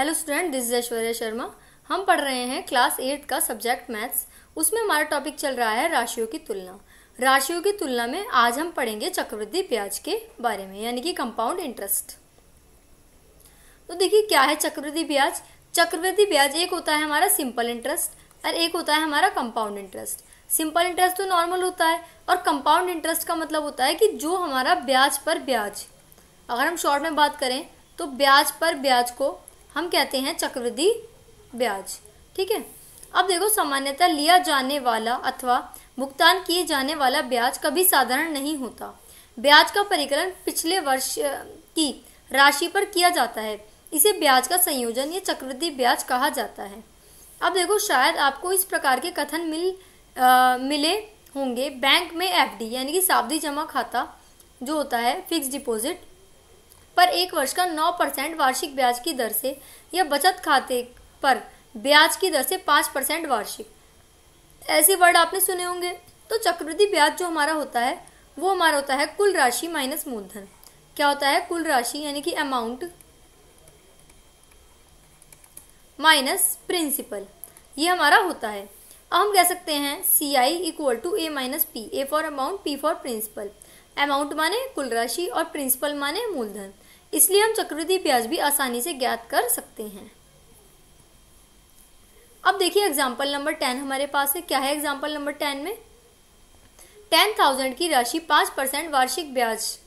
Hello student, this is Aishwarya Sharma. हम पढ़ रहे हैं क्लास 8 का सब्जेक्ट मैथ्स। उसमें हमारा टॉपिक चल रहा है राशियों की तुलना। राशियों की तुलना में आज हम पढ़ेंगे चक्रवृद्धि ब्याज के बारे में, यानी कि कंपाउंड इंटरेस्ट। तो देखिए क्या है चक्रवृद्धि ब्याज। चक्रवृद्धि ब्याज एक होता है हमारा सिंपल इंटरेस्ट और एक होता है हमारा कंपाउंड इंटरेस्ट। सिंपल इंटरेस्ट तो नॉर्मल होता है और कंपाउंड इंटरेस्ट का मतलब होता है कि जो हमारा ब्याज पर ब्याज, अगर हम शॉर्ट में बात करें तो ब्याज पर ब्याज को हम कहते हैं चक्रवृद्धि ब्याज। ठीक है। अब देखो, सामान्यतः लिया जाने वाला अथवा भुगतान किए जाने वाला ब्याज कभी साधारण नहीं होता। ब्याज का परिकलन पिछले वर्ष की राशि पर किया जाता है। इसे ब्याज का संयोजन या चक्रवृद्धि ब्याज कहा जाता है। अब देखो, शायद आपको इस प्रकार के कथन मिले होंगे। बैंक में एफडी यानी कि सावधि जमा खाता जो होता है फिक्स डिपॉजिट पर 1 वर्ष का 9% वार्षिक ब्याज की दर से या बचत खाते पर ब्याज की दर से 5% वार्षिक, ऐसे वर्ड आपने सुने होंगे। तो चक्रवृद्धि ब्याज जो हमारा होता है वो हमारा होता है कुल राशि माइनस मूलधन। क्या होता है? कुल राशि यानी कि अमाउंट माइनस प्रिंसिपल, ये हमारा होता है। अब हम कह सकते हैं CI equal to A minus P, A for amount, P for principal. Amount माने कुल राशि और प्रिंसिपल माने मूलधन, इसलिए हम चक्रवृद्धि ब्याज भी आसानी से ज्ञात कर सकते हैं। अब देखिए एग्जाम्पल नंबर 10 हमारे पास है। क्या है एग्जाम्पल नंबर 10 में? 10,000 की राशि 5% वार्षिक ब्याज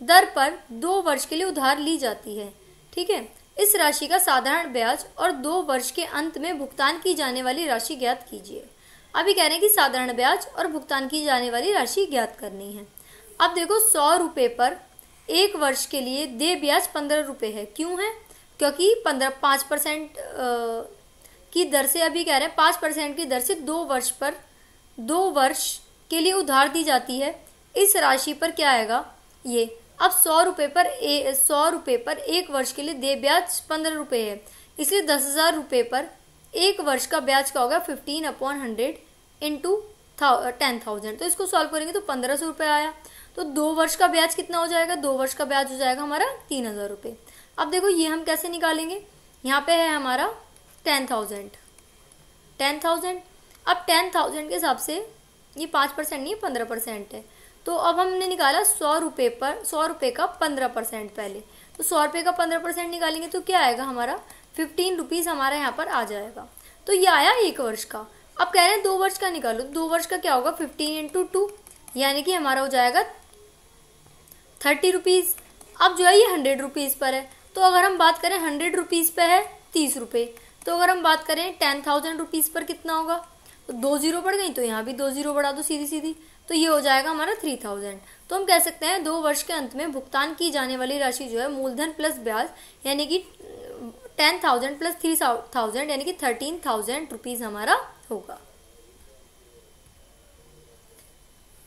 दर पर 2 वर्ष के लिए उधार ली जाती है। ठीक है। इस राशि का साधारण ब्याज और 2 वर्ष के अंत में भुगतान की जाने वाली राशि ज्ञात कीजिए। अभी कह रहे हैं कि साधारण ब्याज और भुगतान की जाने वाली राशि ज्ञात करनी है। अब देखो, 100 रुपए पर 1 वर्ष के लिए दे ब्याज 15 रुपए है। क्यों है? क्योंकि 5% की दर से, अभी कह रहे हैं 5% की दर से 2 वर्ष के लिए उधार दी जाती है। इस राशि पर क्या आएगा ये? अब 100 रुपए पर 1 वर्ष के लिए दे ब्याज 15 रुपए है, इसलिए 10,000 रुपए पर 1 वर्ष का ब्याज क्या होगा? 15/100 इंटू 10,000। तो इसको सॉल्व करेंगे तो 1500 रुपए आया। तो 2 वर्ष का ब्याज कितना हो जाएगा? 2 वर्ष का ब्याज हो जाएगा हमारा 3,000 रुपए। अब देखो ये हम कैसे निकालेंगे? यहाँ पे है हमारा 10,000। अब 10,000 के हिसाब से ये 5% नहीं है, 15% है। तो अब हमने निकाला 100 रुपए का 15% पहले। तो 100 रुपए का 15% निकालेंगे तो क्या आएगा हमारा? 15 रुपीज हमारा यहाँ पर आ जाएगा। तो ये आया 1 वर्ष का। अब कह रहे हैं 2 वर्ष का निकालो। 2 वर्ष का क्या होगा? 15 इंटू 2 यानी कि हमारा हो जाएगा 30 रुपीज। अब जो है ये 100 रुपीज पर है। तो अगर हम बात करें 100 रुपीज पे है 30 रुपए, तो अगर हम बात करें 10,000 रुपीज पर कितना होगा? तो 2 जीरो बढ़ गई, तो यहाँ भी 2 जीरो बढ़ा दो सीधी। तो ये हो जाएगा हमारा 3,000। तो हम कह सकते हैं 2 वर्ष के अंत में भुगतान की जाने वाली राशि जो है मूलधन प्लस ब्याज यानी कि 10,000 प्लस 3,000 यानी कि 13,000 रुपीज हमारा होगा।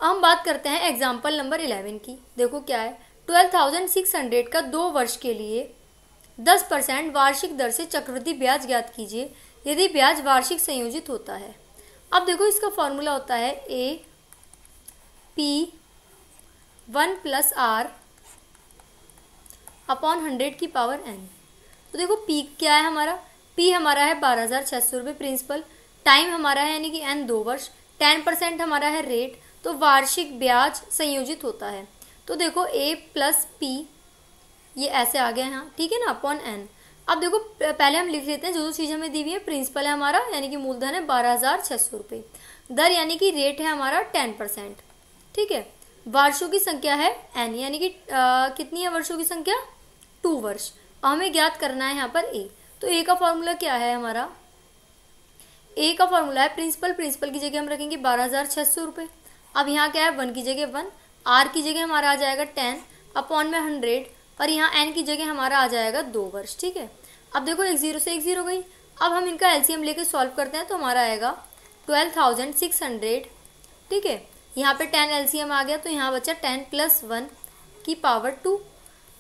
हम बात करते हैं एग्जाम्पल नंबर 11 की। देखो क्या है? 12,600 का 2 वर्ष के लिए 10% वार्षिक दर से चक्रवृद्धि ब्याज ज्ञात कीजिए यदि ब्याज वार्षिक संयोजित होता है। अब देखो इसका फॉर्मूला होता है AP1 + R/100 की पावर n। तो देखो P क्या है हमारा? P हमारा है 12,600 रुपये प्रिंसिपल, टाइम हमारा है यानी कि n 2 वर्ष, 10% हमारा है रेट, तो वार्षिक ब्याज संयोजित होता है। तो देखो A + P ये ऐसे आ गया यहाँ, ठीक है ना, अपॉन n। अब देखो पहले हम लिख लेते हैं जो चीज हमें दी हुई है। प्रिंसिपल है हमारा यानी कि मूलधन है 12,600 रुपये, दर यानी कि रेट है हमारा 10%। ठीक है। वर्षों की संख्या है n यानी कि कितनी है वर्षों की संख्या? 2 वर्ष। हमें ज्ञात करना है यहाँ पर A। तो A का फॉर्मूला क्या है हमारा? A का फॉर्मूला है प्रिंसिपल की जगह हम रखेंगे 12,600 रुपये। अब यहाँ क्या है? 1 की जगह 1, R की जगह हमारा आ जाएगा 10 अपॉन में 100 और यहाँ n की जगह हमारा आ जाएगा 2 वर्ष। ठीक है। अब देखो 1 0 से 1 0 गई। अब हम इनका LCM लेके सॉल्व करते हैं तो हमारा आएगा 12,600। ठीक है। यहाँ पे 10 LCM आ गया तो यहाँ बचा 10 + 1 की पावर 2।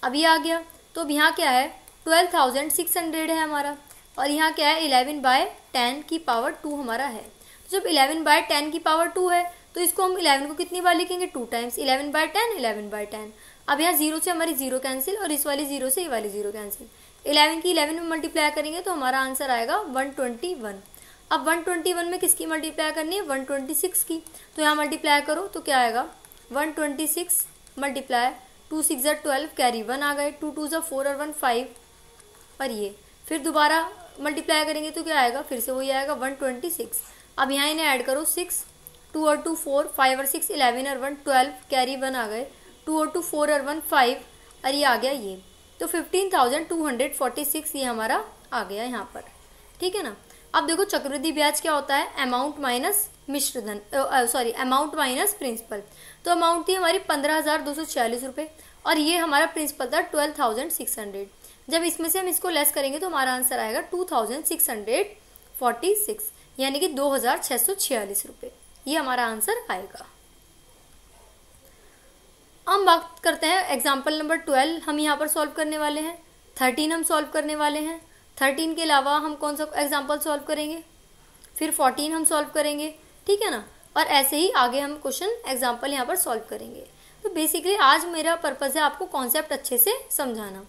अब ये आ गया। तो अब यहाँ क्या है? 12,600 है हमारा और यहाँ क्या है? 11/10 की पावर 2 हमारा है। तो जब 11/10 की पावर 2 है तो इसको हम 11 को कितनी बार लिखेंगे? 2 टाइम्स। 11/10 11/10। अब यहाँ 0 से हमारी 0 कैंसिल और इस वाली 0 से ये वाली 0 कैंसिल। 11 की 11 में मल्टीप्लाई करेंगे तो हमारा आंसर आएगा 121। अब 121 में किसकी मल्टीप्लाई करनी है, 126 की। तो यहाँ मल्टीप्लाई करो तो क्या आएगा, 126 मल्टीप्लाई 2 6 12, कैरी 1 आ गए, 2 2 4 और 1 5, और ये फिर दोबारा मल्टीप्लाई करेंगे तो क्या आएगा, फिर से वही आएगा 126। अब यहाँ इन्हें ऐड करो, 6 2 और 2 4, 5 और 6 11 और 1 12, कैरी 1 आ गए, 2 और 2 4 और 1 5, और ये आ गया ये। तो 15,246 ये हमारा आ गया यहाँ पर, ठीक है ना। अब देखो चक्रवृद्धि ब्याज क्या होता है, अमाउंट माइनस मिश्र धन, सॉरी अमाउंट माइनस प्रिंसिपल। तो अमाउंट थी हमारी 15,246 रुपये और ये हमारा प्रिंसिपल था 12,600। जब इसमें से हम इसको लेस करेंगे तो हमारा आंसर आएगा 2,646, यानी कि 2,646 रुपये, ये हमारा आंसर आएगा। हम बात करते हैं एग्जाम्पल नंबर 12, हम यहाँ पर सॉल्व करने वाले हैं। 13 हम सॉल्व करने वाले हैं। 13 के अलावा हम कौन सा एग्जाम्पल सॉल्व करेंगे, फिर 14 हम सॉल्व करेंगे, ठीक है ना। और ऐसे ही आगे हम क्वेश्चन एग्जाम्पल यहाँ पर सॉल्व करेंगे। तो बेसिकली आज मेरा पर्पज है आपको कॉन्सेप्ट अच्छे से समझाना।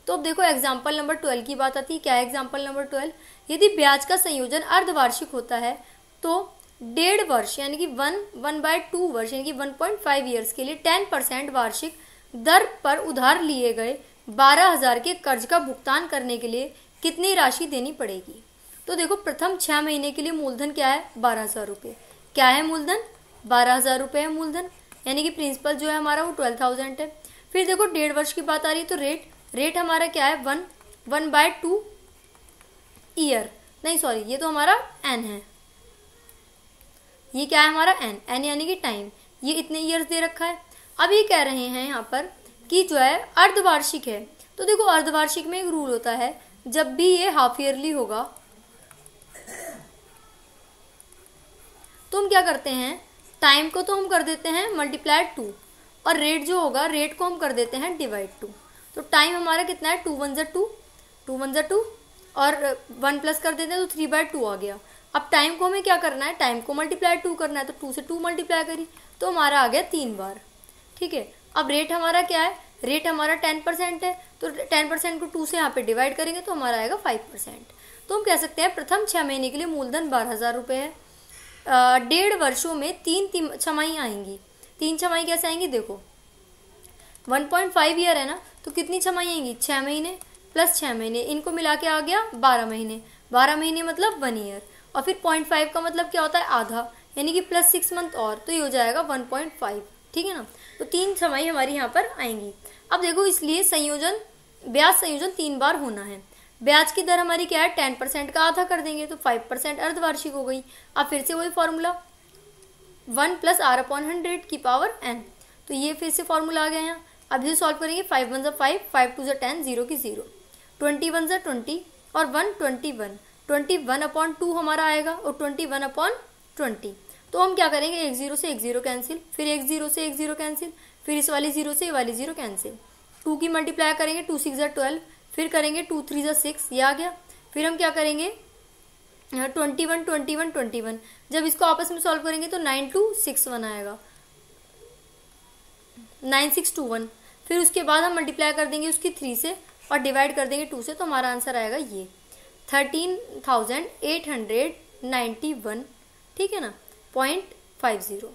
तो अब देखो एग्जाम्पल नंबर 12 की बात आती है। क्या है एग्जाम्पल नंबर 12, यदि ब्याज का संयोजन अर्धवार्षिक होता है तो 1.5 वर्ष यानी कि 1/2 वर्ष यानी कि 1.5 ईयर्स के लिए 10% वार्षिक दर पर उधार लिए गए 12,000 के कर्ज का भुगतान करने के लिए कितनी राशि देनी पड़ेगी। तो देखो प्रथम 6 महीने के लिए मूलधन क्या है, 12,000 रुपये। क्या है मूलधन, 12,000 रुपये है मूलधन, यानी कि प्रिंसिपल जो है हमारा वो 12,000 है। फिर देखो 1.5 वर्ष की बात आ रही है तो रेट हमारा क्या है 1/2 ईयर, नहीं सॉरी ये तो हमारा एन है, ये क्या है हमारा एन यानी कि टाइम, ये इतने ईयर्स दे रखा है। अब ये कह रहे हैं यहाँ पर कि जो है अर्धवार्षिक है। तो देखो अर्धवार्षिक में एक रूल होता है, जब भी ये हाफ ईयरली होगा तो हम क्या करते हैं, टाइम को तो हम कर देते हैं मल्टीप्लाई 2 और रेट जो होगा रेट को हम कर देते हैं डिवाइड 2। तो टाइम हमारा कितना है 2 1 2 2 1 2 और 1 प्लस कर देते हैं तो 3/2 आ गया। अब टाइम को हमें क्या करना है, टाइम को मल्टीप्लाई 2 करना है, तो 2 से 2 मल्टीप्लाई करी तो हमारा आ गया 3 बार, ठीक है। अब रेट हमारा क्या है, रेट हमारा 10% है, तो 10% को 2 से यहाँ पे डिवाइड करेंगे तो हमारा आएगा 5%। तो हम कह सकते हैं प्रथम 6 महीने के लिए मूलधन 12,000 रुपये है। 1.5 वर्षों में 3 छमाही आएंगी। 3 छमाही कैसे आएंगी, देखो 1.5 ईयर है ना, तो कितनी छमाही आएंगी, 6 महीने प्लस 6 महीने, इनको मिला के आ गया 12 महीने। 12 महीने मतलब 1 ईयर, और फिर 0.5 का मतलब क्या होता है आधा, यानी कि प्लस 6 मंथ और, तो ये हो जाएगा 1.5, ठीक है ना। तो 3 छमाही हमारी यहाँ पर आएंगी। अब देखो इसलिए ब्याज संयोजन 3 बार होना है। ब्याज की दर हमारी क्या है 10% का आधा कर देंगे तो 5% अर्धवार्षिक हो गई। अब फिर से वही फॉर्मूला 1 + r/100 की पावर n, तो ये फिर से फॉर्मूला आ गया यहाँ। अब इसे सॉल्व करेंगे, 5 1 5, 5 2 10, 0 की 0, 20 1 20 और 1 21, 21/2 हमारा आएगा और 21/20। तो हम क्या करेंगे, 1 0 से 1 0 कैंसिल, फिर 1 0 से 1 0 कैंसिल, फिर इस वाली 0 से ये वाली 0 कैंसिल। 2 की मल्टीप्लाई करेंगे, 2 6 12, फिर करेंगे 2 3 6, ये आ गया। फिर हम क्या करेंगे 21 21 21, जब इसको आपस में सॉल्व करेंगे तो 9261 आएगा, 9621। फिर उसके बाद हम मल्टीप्लाई कर देंगे उसकी 3 से और डिवाइड कर देंगे 2 से, तो हमारा आंसर आएगा ये 13,891, ठीक है ना, 0.50,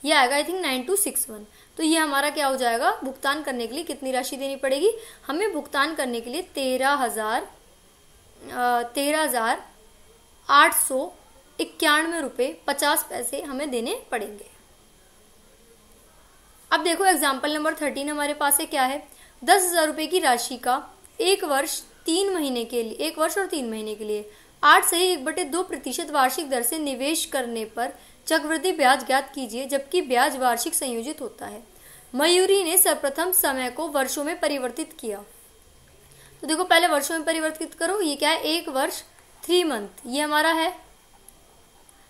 ये आएगा आई थिंक 9261। तो ये हमारा क्या हो जाएगा, भुगतान करने के लिए कितनी राशि देनी पड़ेगी, हमें भुगतान करने के लिए 13,891 रुपये 50 पैसे हमें देने पड़ेंगे। अब देखो एग्जाम्पल नंबर 13 हमारे पास है, क्या है 10,000 रुपये की राशि का 1 वर्ष और 3 महीने के लिए 8 से 1/2% वार्षिक दर से निवेश करने पर चक्रवृद्धि ब्याज ज्ञात कीजिए, जबकि ब्याज वार्षिक संयोजित होता है। मयूरी ने सर्वप्रथम समय को वर्षों में परिवर्तित किया। तो देखो पहले वर्षों में परिवर्तित करो, ये क्या है 1 वर्ष 3 मंथ, ये हमारा है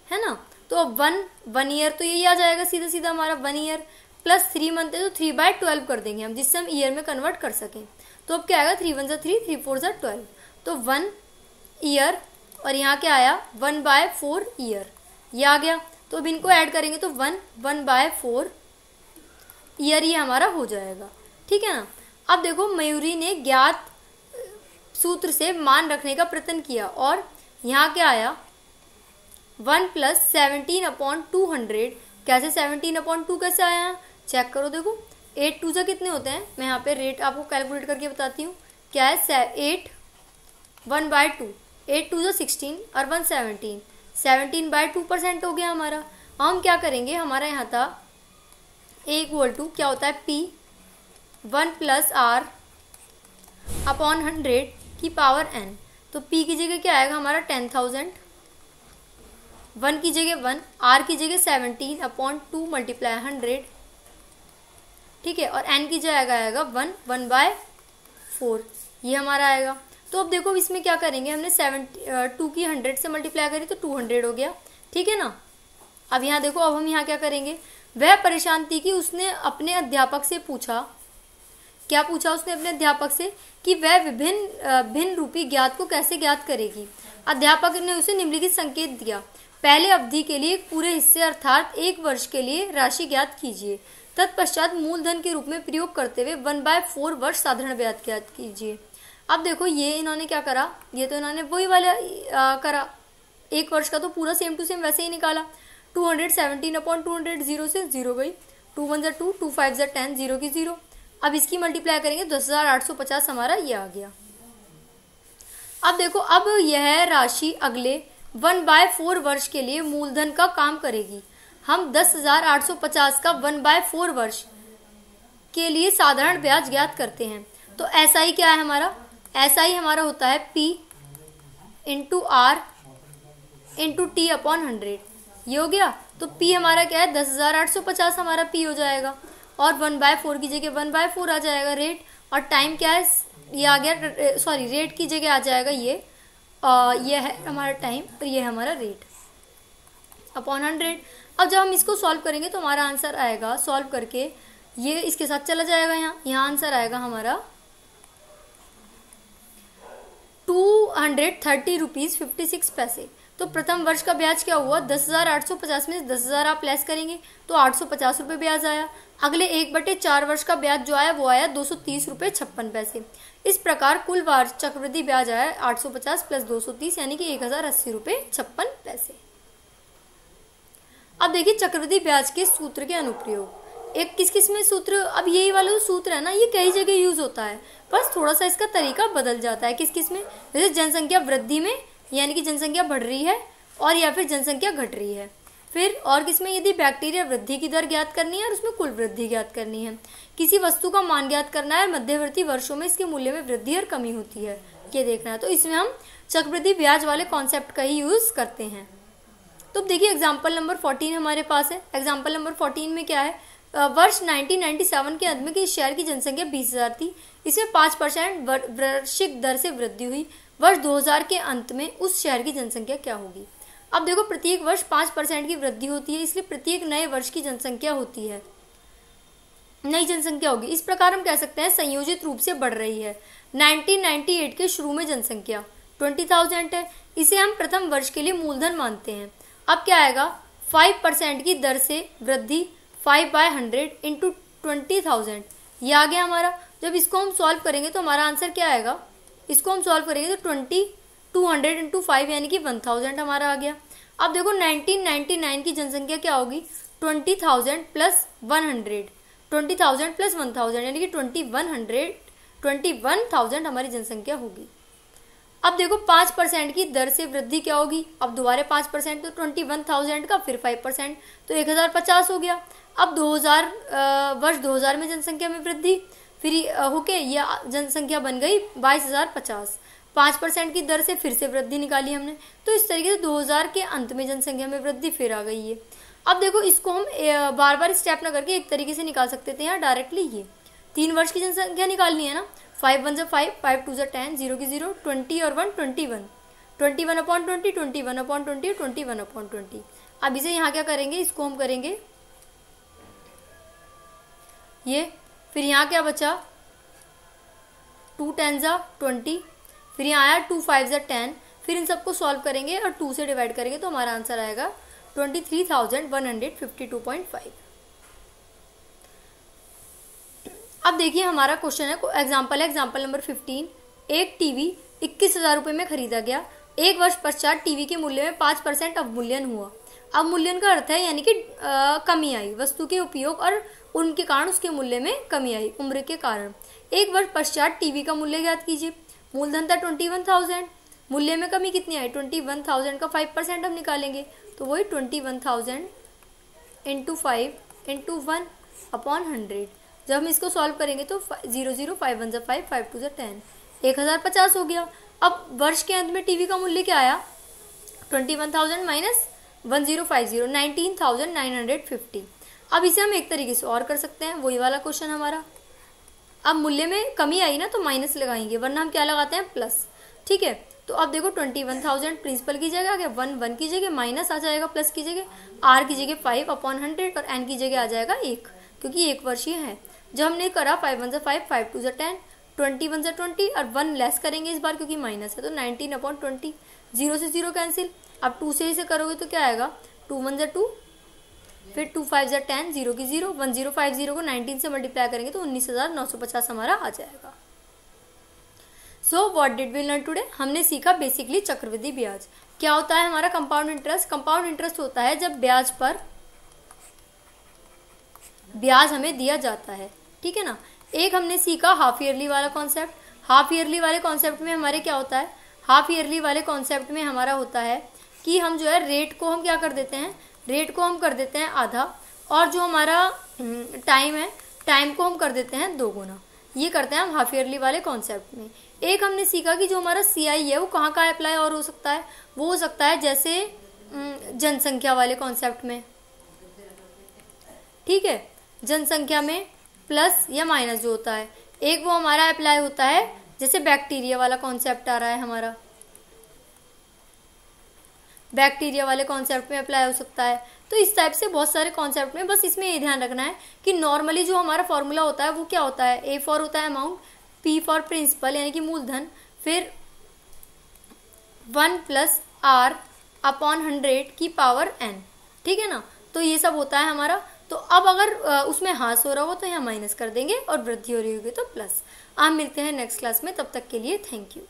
ना। तो अब 1 ईयर, तो यही आ जाएगा सीधा सीधा हमारा 1 ईयर प्लस 3 मंथ है, तो 3/12 कर देंगे हम, जिससे हम ईयर में कन्वर्ट कर सकें। तो अब क्या आएगा 3 1 3, 3 4 12, तो 1 ईयर और यहाँ क्या आया 1/4 ईयर, ये आ गया। तो अब इनको ऐड करेंगे तो 1/4 ईयर ये हमारा हो जाएगा, ठीक है ना। अब देखो मयूरी ने ज्ञात सूत्र से मान रखने का प्रयत्न किया और यहाँ क्या आया 1 + 17/200। कैसे 17/2 कैसे आया, चेक करो। देखो 8 2 कितने होते हैं, मैं यहाँ पे रेट आपको कैलकुलेट करके बताती हूँ। क्या है 8 1/2, 8 2 16 और 1 17, 17/2% हो गया हमारा। हम क्या करेंगे, हमारा यहाँ था A = क्या होता है P 1 + R/100 की पावर n। तो P की जगह क्या आएगा हमारा 10,000, 1 की जगह 1, R की जगह 17/2 × 100, ठीक है। और n की जगह आएगा 1/4, ये हमारा आएगा। तो अब देखो इसमें क्या करेंगे, हमने 2 की 100 से मल्टीप्लाई करी तो 200 हो गया, ठीक है ना। अब यहाँ देखो, अब हम यहाँ क्या करेंगे, वह परेशान थी कि उसने अपने अध्यापक से पूछा, क्या पूछा उसने अपने अध्यापक से कि वह भिन्न रूपी ज्ञात को कैसे ज्ञात करेगी। अध्यापक ने उसे निम्नलिखित संकेत दिया, पहले अवधि के लिए एक पूरे हिस्से अर्थात 1 वर्ष के लिए राशि ज्ञात कीजिए, तत्पश्चात मूलधन के रूप में प्रयोग करते हुए 1/4 वर्ष साधारण ब्याज ज्ञात कीजिए। अब देखो ये इन्होंने क्या करा, ये तो इन्होंने वही वाला करा, 1 वर्ष का तो पूरा सेम टू सेम वैसे ही निकाला। 217/200 0 से 0 गई, 2 1 2, 2 5 10, 0 की 0। अब इसकी मल्टीप्लाई करेंगे 10,850 हमारा ये आ गया। अब देखो, अब यह राशि अगले 1/4 वर्ष के लिए मूलधन का काम करेगी। हम 10,850 का 1/4 वर्ष के लिए साधारण ब्याज ज्ञात करते हैं। तो SI क्या है हमारा, SI हमारा होता है P × R × T/100, ये हो गया। तो P हमारा क्या है 10,850 हमारा P हो जाएगा और 1/4 की जगह 1/4 आ जाएगा रेट, और टाइम क्या है ये आ गया, सॉरी रेट की जगह आ जाएगा ये है हमारा टाइम और ये हमारा रेट अपॉन 100। अब जब हम इसको सॉल्व करेंगे तो हमारा आंसर आएगा, सॉल्व करके ये इसके साथ चला जाएगा, यहाँ आंसर आएगा हमारा 230 रुपीज 56 पैसे। तो प्रथम वर्ष का ब्याज क्या हुआ, 10,850 में 10,000 आप लेस करेंगे तो 850 रुपये ब्याज आया। अगले 1/4 वर्ष का ब्याज जो आया वो आया 230 रुपये 56 पैसे। इस प्रकार कुल वार्षिक चक्रवृद्धि ब्याज आया 850 + 230 यानी कि 1,080 रुपये 56 पैसे। अब देखिए चक्रवृद्धि ब्याज के सूत्र के अनुप्रयोग। एक किस किस में सूत्र, अब यही वाला जो सूत्र है ना ये कई जगह यूज होता है, बस थोड़ा सा इसका तरीका बदल जाता है। किस किस में, जैसे जनसंख्या वृद्धि में, यानी कि जनसंख्या बढ़ रही है और या फिर जनसंख्या घट रही है। फिर और किसमें, यदि बैक्टीरिया वृद्धि की दर ज्ञात करनी है और उसमें कुल वृद्धि ज्ञात करनी है। किसी वस्तु का मान ज्ञात करना है, मध्यवर्ती वर्षों में इसके मूल्य में वृद्धि और कमी होती है, ये देखना है। तो इसमें हम चक्रवृद्धि ब्याज वाले कॉन्सेप्ट का ही यूज करते हैं। तो देखिए एग्जाम्पल नंबर 14 हमारे पास है। एग्जाम्पल नंबर 14 में क्या है, वर्ष 1997 के अंत में कि शहर की जनसंख्या 20,000 थी, इसमें 5% वार्षिक दर से वृद्धि हुई। वर्ष 2000 के अंत में उस शहर की जनसंख्या क्या होगी। अब देखो प्रत्येक वर्ष 5% की वृद्धि होती है, इसलिए प्रत्येक नए वर्ष की जनसंख्या होती है, नई जनसंख्या होगी। इस प्रकार हम कह सकते हैं संयोजित रूप से बढ़ रही है। 1998 के शुरू में जनसंख्या 20,000 है, इसे हम प्रथम वर्ष के लिए मूलधन मानते हैं। अब क्या आएगा, 5% की दर से वृद्धि 5/100 × 20,000, ये आ गया हमारा। जब इसको हम सॉल्व करेंगे तो हमारा आंसर क्या आएगा, इसको हम सॉल्व करेंगे तो 200 × 5 यानी कि 1000 हमारा आ गया। अब देखो 1999 की जनसंख्या क्या होगी, 20,000 + 100, 20,000 + 1000 यानी कि 21,000 हमारी जनसंख्या होगी। अब देखो 5% की दर से वृद्धि क्या होगी, अब दोबारा 5% तो 21,000 का फिर 5% तो 1,050 हो गया। अब 2000 वर्ष 2000 में जनसंख्या में वृद्धि फिर होके ये जनसंख्या बन गई 22,050। 5% की दर से फिर से वृद्धि निकाली हमने, तो इस तरीके से 2000 के अंत में जनसंख्या में वृद्धि फिर आ गई है। अब देखो इसको हम बार बार स्टेप ना करके एक तरीके से निकाल सकते थे यहाँ डायरेक्टली। ये 3 वर्ष की जनसंख्या निकालनी है ना, 5 1 5, 5 2 10, 0 की 0, 20 और 1 21, 21/20, 21/20, 21/20। अब इसे यहाँ क्या करेंगे, इसको हम करेंगे ये, फिर यहाँ क्या बचा 2 10 20, फिर यहाँ आया 2 5 10, फिर इन सबको सॉल्व करेंगे और 2 से डिवाइड करेंगे तो हमारा आंसर आएगा 23,152.5। अब देखिए हमारा क्वेश्चन है, एग्जाम्पल नंबर 15। एक टीवी 21,000 रुपये में खरीदा गया। एक वर्ष पश्चात टीवी के मूल्य में 5% अवमूल्यन हुआ। अवमूल्यन का अर्थ है यानी कि कमी आई, वस्तु के उपयोग और उनके कारण उसके मूल्य में कमी आई उम्र के कारण। एक वर्ष पश्चात टीवी का मूल्य ज्ञात कीजिए। मूलधन था 21,000, मूल्य में कमी कितनी आई? 21,000 का 5% हम निकालेंगे तो वही 21,000 इंटू 5 इंटू 1/100। जब हम इसको सॉल्व करेंगे तो 0 0 5 1 5 5 2 10, 1050 हो गया। अब वर्ष के अंत में टीवी का मूल्य क्या आया? 21,000 माइनस 1050, 19,950। अब इसे हम एक तरीके से और कर सकते हैं, वही वाला क्वेश्चन हमारा। अब मूल्य में कमी आई ना तो माइनस लगाएंगे, वरना हम क्या लगाते हैं? प्लस। ठीक है, तो अब देखो 21,000 प्रिंसिपल की जगह आ गया, 1 की जगह माइनस आ जाएगा, प्लस की जगह आर की जगह 5/100 और एन की जगह आ जाएगा 1, क्योंकि एक वर्ष ही है। जब हमने करा 5 1 5 5 2 10, 21 20 और 1 लेस करेंगे इस बार क्योंकि माइनस है, तो 19/20। 0 से 0 कैंसिल। अब 2 से इसे करोगे तो क्या आएगा? 2 1 2, फिर 2 5 10, 0 की 0, 1050 को 19 से मल्टीप्लाई करेंगे तो 19,950 हमारा आ जाएगा। So what did we learn today? हमने सीखा बेसिकली चक्रवृद्धि ब्याज क्या होता है। हमारा कंपाउंड इंटरेस्ट, कंपाउंड इंटरेस्ट होता है जब ब्याज पर ब्याज हमें दिया जाता है। ठीक है ना। एक हमने सीखा हाफ ईयरली वाला कॉन्सेप्ट। हाफ ईयरली वाले कॉन्सेप्ट में हमारे क्या होता है? हाफ ईयरली वाले कॉन्सेप्ट में हमारा होता है कि हम जो है रेट को हम क्या कर देते हैं? रेट को हम कर देते हैं आधा, और जो हमारा टाइम है, टाइम को हम कर देते हैं 2 गुना। ये करते हैं हम हाफ ईयरली वाले कॉन्सेप्ट में। एक हमने सीखा कि जो हमारा CI है वो कहाँ कहाँ अप्लाई और हो सकता है? वो हो सकता है जैसे जनसंख्या वाले कॉन्सेप्ट में। ठीक है, जनसंख्या में प्लस या माइनस जो होता है, एक वो हमारा अप्लाई होता है जैसे बैक्टीरिया वाला कॉन्सेप्ट आ रहा है हमारा, बैक्टीरिया वाले कॉन्सेप्ट में अप्लाई हो सकता है। तो इस टाइप से बहुत सारे कॉन्सेप्ट में, बस इसमें ये ध्यान रखना है कि नॉर्मली जो हमारा फॉर्मूला होता है वो क्या होता है? A फॉर होता है अमाउंट, P फॉर प्रिंसिपल यानी कि मूलधन, फिर 1 + R/100 की पावर n। ठीक है ना। तो ये सब होता है हमारा। तो अब अगर उसमें हास हो रहा हो तो यहाँ माइनस कर देंगे और वृद्धि हो रही होगी तो प्लस। आप मिलते हैं नेक्स्ट क्लास में, तब तक के लिए थैंक यू।